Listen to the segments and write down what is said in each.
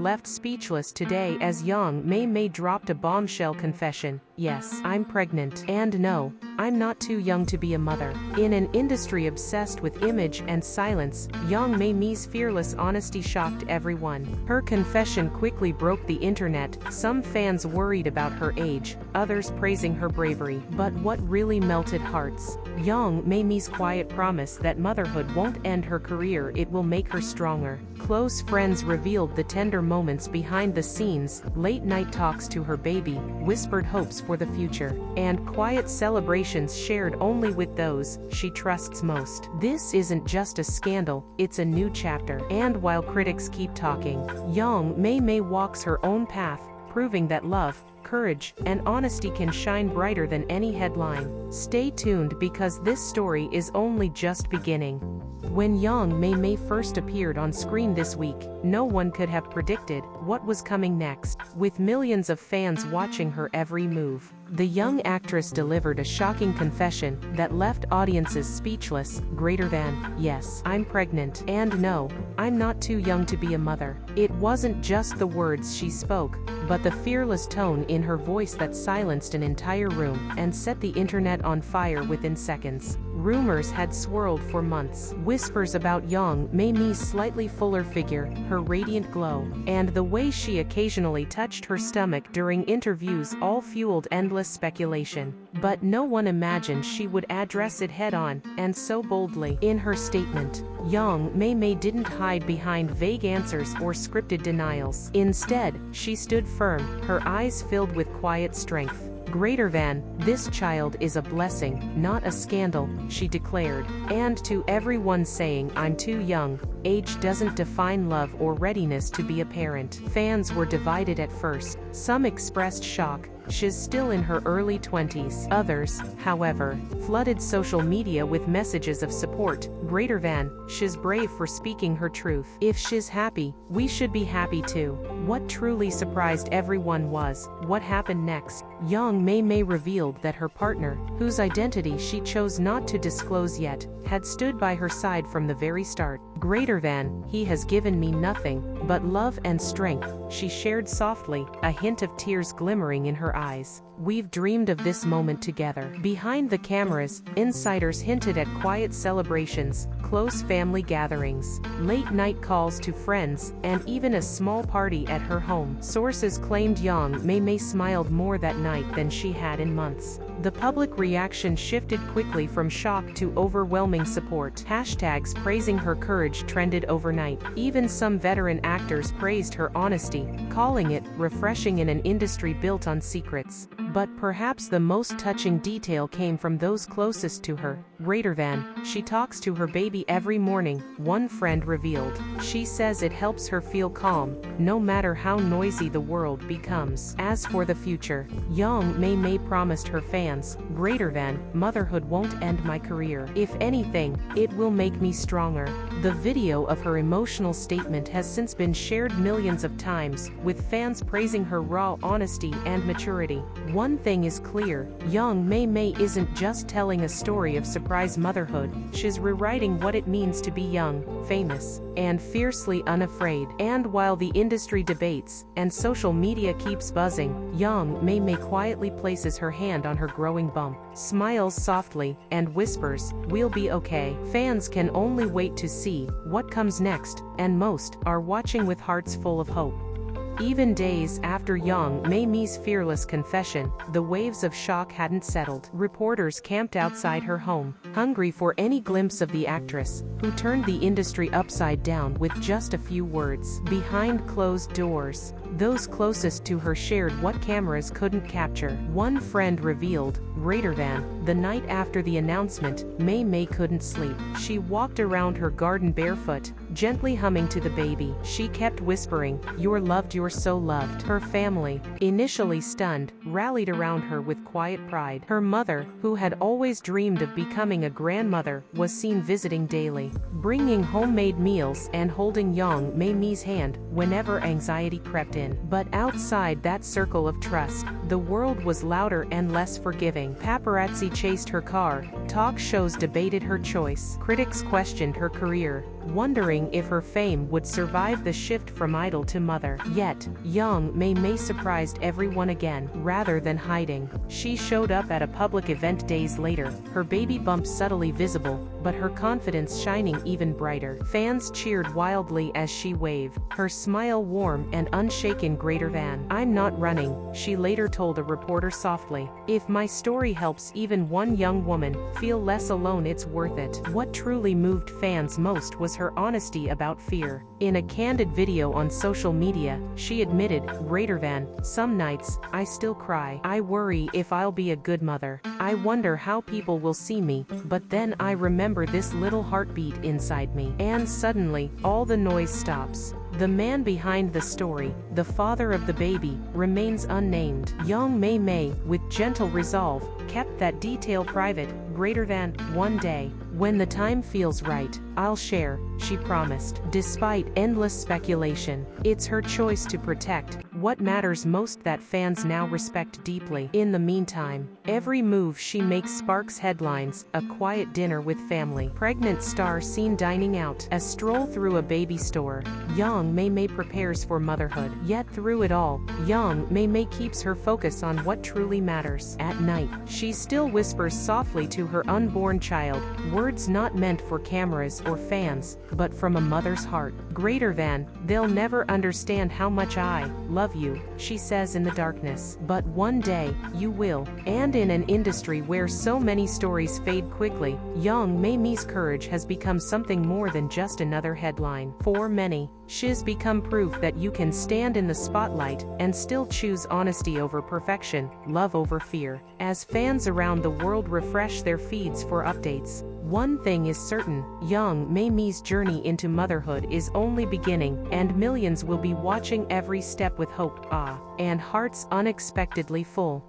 left speechless today as Yang Mei Mei dropped a bombshell confession. Yes, I'm pregnant. And no, I'm not too young to be a mother. In an industry obsessed with image and silence, Yang Mei Mei's fearless honesty shocked everyone. Her confession quickly broke the internet, some fans worried about her age, others praising her bravery. But what really melted hearts? Yang Mei Mei's quiet promise that motherhood won't end her career, it will make her stronger. Close friends revealed the tender moments behind the scenes, late-night talks to her baby, whispered hopes for the future, and quiet celebrations shared only with those she trusts most. This isn't just a scandal, it's a new chapter. And while critics keep talking, Yang Mei Mei walks her own path, proving that love, courage, and honesty can shine brighter than any headline. Stay tuned because this story is only just beginning. When Yang Mei Mei first appeared on screen this week, no one could have predicted what was coming next. With millions of fans watching her every move, the young actress delivered a shocking confession that left audiences speechless. Greater than, yes, I'm pregnant. And no, I'm not too young to be a mother. It wasn't just the words she spoke, but the fearless tone in her voice that silenced an entire room and set the internet on fire within seconds. Rumors had swirled for months. Whispers about Yang Mei Mei's slightly fuller figure, her radiant glow, and the way she occasionally touched her stomach during interviews all fueled endless speculation. But no one imagined she would address it head-on, and so boldly. In her statement, Yang Mei Mei didn't hide behind vague answers or scripted denials. Instead, she stood firm, her eyes filled with quiet strength. Greater than, this child is a blessing, not a scandal, she declared. And to everyone saying I'm too young, age doesn't define love or readiness to be a parent. Fans were divided at first. Some expressed shock. She's still in her early 20s. Others, however, flooded social media with messages of support. Greater than, she's brave for speaking her truth. If she's happy, we should be happy too. What truly surprised everyone was what happened next. Yang Mei Mei revealed that her partner, whose identity she chose not to disclose yet, had stood by her side from the very start. Greater than, he has given me nothing but love and strength, she shared softly, a hint of tears glimmering in her eyes. We've dreamed of this moment together. Behind the cameras, insiders hinted at quiet celebrations, close family gatherings, late-night calls to friends, and even a small party at her home. Sources claimed Yang Mei Mei smiled more that night than she had in months. The public reaction shifted quickly from shock to overwhelming support. Hashtags praising her courage trended overnight. Even some veteran actors praised her honesty, calling it refreshing in an industry built on secrets. But perhaps the most touching detail came from those closest to her. Greater than, she talks to her baby every morning, one friend revealed. She says it helps her feel calm, no matter how noisy the world becomes. As for the future, Yang Mei Mei promised her fans, greater than, motherhood won't end my career. If anything, it will make me stronger. The video of her emotional statement has since been shared millions of times, with fans praising her raw honesty and maturity. One thing is clear, Yang Mei Mei isn't just telling a story of surprise motherhood, she's rewriting what it means to be young, famous, and fiercely unafraid. And while the industry debates, and social media keeps buzzing, Yang Mei Mei quietly places her hand on her growing bump, smiles softly, and whispers, "We'll be okay." Fans can only wait to see what comes next, and most are watching with hearts full of hope. Even days after Yang Mei Mei's fearless confession, the waves of shock hadn't settled. Reporters camped outside her home, hungry for any glimpse of the actress, who turned the industry upside down with just a few words. Behind closed doors, those closest to her shared what cameras couldn't capture. One friend revealed, greater than, the night after the announcement, Mei Mei couldn't sleep. She walked around her garden barefoot, gently humming to the baby. She kept whispering, "You're loved, you're so loved." Her family, initially stunned, rallied around her with quiet pride. Her mother, who had always dreamed of becoming a grandmother, was seen visiting daily, bringing homemade meals and holding Yang Mei Mei's hand whenever anxiety crept in. But outside that circle of trust, the world was louder and less forgiving. everything. Paparazzi chased her car, talk shows debated her choice, critics questioned her career, wondering if her fame would survive the shift from idol to mother. Yet, Yang Mei Mei surprised everyone again. Rather than hiding, she showed up at a public event days later, her baby bump subtly visible, but her confidence shining even brighter. Fans cheered wildly as she waved, her smile warm and unshaken greater than. "I'm not running," she later told a reporter softly. "If my story helps even one young woman feel less alone, it's worth it." What truly moved fans most was her honesty about fear. In a candid video on social media, she admitted, greater than, "Some nights, I still cry. I worry if I'll be a good mother. I wonder how people will see me, but then I remember this little heartbeat inside me." And suddenly, all the noise stops. The man behind the story, the father of the baby, remains unnamed. Yang Mei Mei, with gentle resolve, kept that detail private. Greater than, "One day, when the time feels right, I'll share," she promised. Despite endless speculation, it's her choice to protect what matters most that fans now respect deeply. In the meantime, every move she makes sparks headlines: a quiet dinner with family, pregnant star seen dining out, a stroll through a baby store. Yang Mei Mei prepares for motherhood. Yet through it all, Yang Mei Mei keeps her focus on what truly matters. At night, she still whispers softly to her unborn child, words not meant for cameras or fans, but from a mother's heart. "Greater than, they'll never understand how much I love you," she says in the darkness. "But one day, you will." And in an industry where so many stories fade quickly, Yang Mei Mei's courage has become something more than just another headline. For many, she's become proof that you can stand in the spotlight and still choose honesty over perfection, love over fear. As fans around the world refresh their feeds for updates, one thing is certain: Yang Mei Mei's journey into motherhood is only beginning, and millions will be watching every step with hope, awe, and hearts unexpectedly full.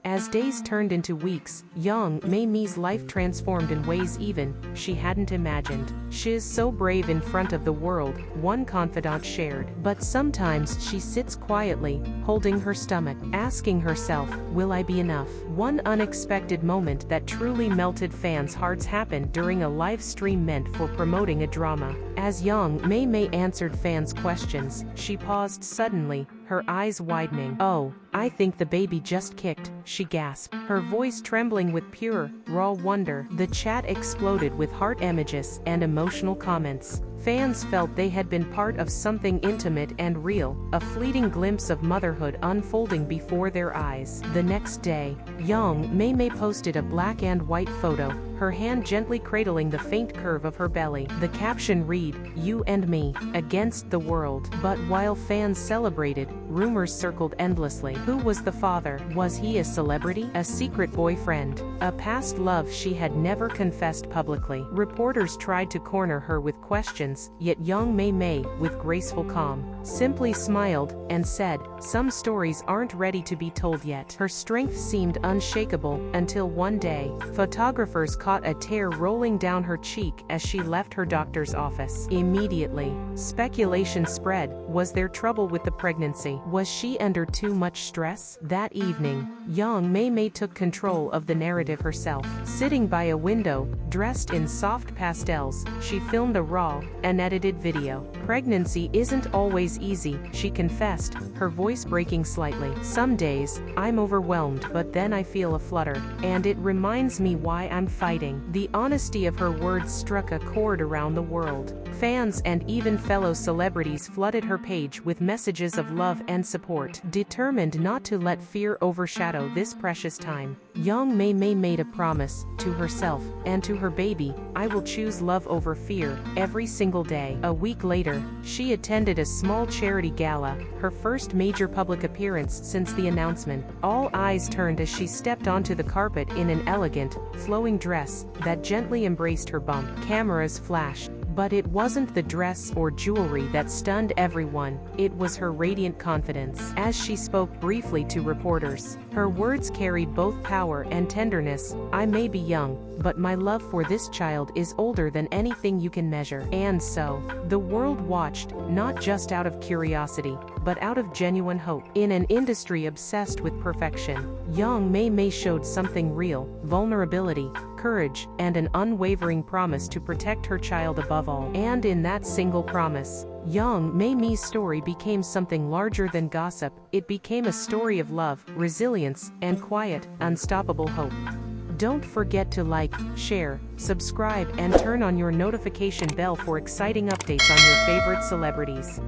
As days turned into weeks, Yang Mei Mei's life transformed in ways even she hadn't imagined. "She's so brave in front of the world," one confidant shared. "But sometimes she sits quietly, holding her stomach, asking herself, will I be enough?" One unexpected moment that truly melted fans' hearts happened during a live stream meant for promoting a drama. As Yang Mei Mei answered fans' questions, she paused suddenly, her eyes widening. "Oh, I think the baby just kicked," she gasped, her voice trembling with pure, raw wonder. The chat exploded with heart images and emotional comments. Fans felt they had been part of something intimate and real, a fleeting glimpse of motherhood unfolding before their eyes. The next day, Yang Mei Mei posted a black and white photo, her hand gently cradling the faint curve of her belly. The caption read, "You and me, against the world." But while fans celebrated, rumors circled endlessly. Who was the father? Was he a celebrity? A secret boyfriend? A past love she had never confessed publicly? Reporters tried to corner her with questions, yet Yang Mei Mei, with graceful calm, simply smiled and said, "Some stories aren't ready to be told yet." Her strength seemed unshakable until one day, photographers caught a tear rolling down her cheek as she left her doctor's office. Immediately, speculation spread. Was there trouble with the pregnancy? Was she under too much stress? That evening, Yang Mei Mei took control of the narrative herself. Sitting by a window, dressed in soft pastels, she filmed a raw, unedited video. "Pregnancy isn't always easy," she confessed, her voice breaking slightly. "Some days, I'm overwhelmed, but then I feel a flutter, and it reminds me why I'm fighting." The honesty of her words struck a chord around the world. Fans and even fellow celebrities flooded her page with messages of love and support. Determined not to let fear overshadow this precious time, Yang Mei Mei made a promise to herself and to her baby: "I will choose love over fear every single day." A week later, she attended a small charity gala, her first major public appearance since the announcement. All eyes turned as she stepped onto the carpet in an elegant, flowing dress that gently embraced her bump. Cameras flashed. But it wasn't the dress or jewelry that stunned everyone, it was her radiant confidence. As she spoke briefly to reporters, Her words carried both power and tenderness. I may be young, but my love for this child is older than anything you can measure. And so, the world watched, not just out of curiosity, but out of genuine hope. In an industry obsessed with perfection, Yang Mei Mei showed something real: vulnerability, courage, and an unwavering promise to protect her child above all. And in that single promise, Yang Mei Mei's story became something larger than gossip. It became a story of love, resilience, and quiet, unstoppable hope. Don't forget to like, share, subscribe, and turn on your notification bell for exciting updates on your favorite celebrities.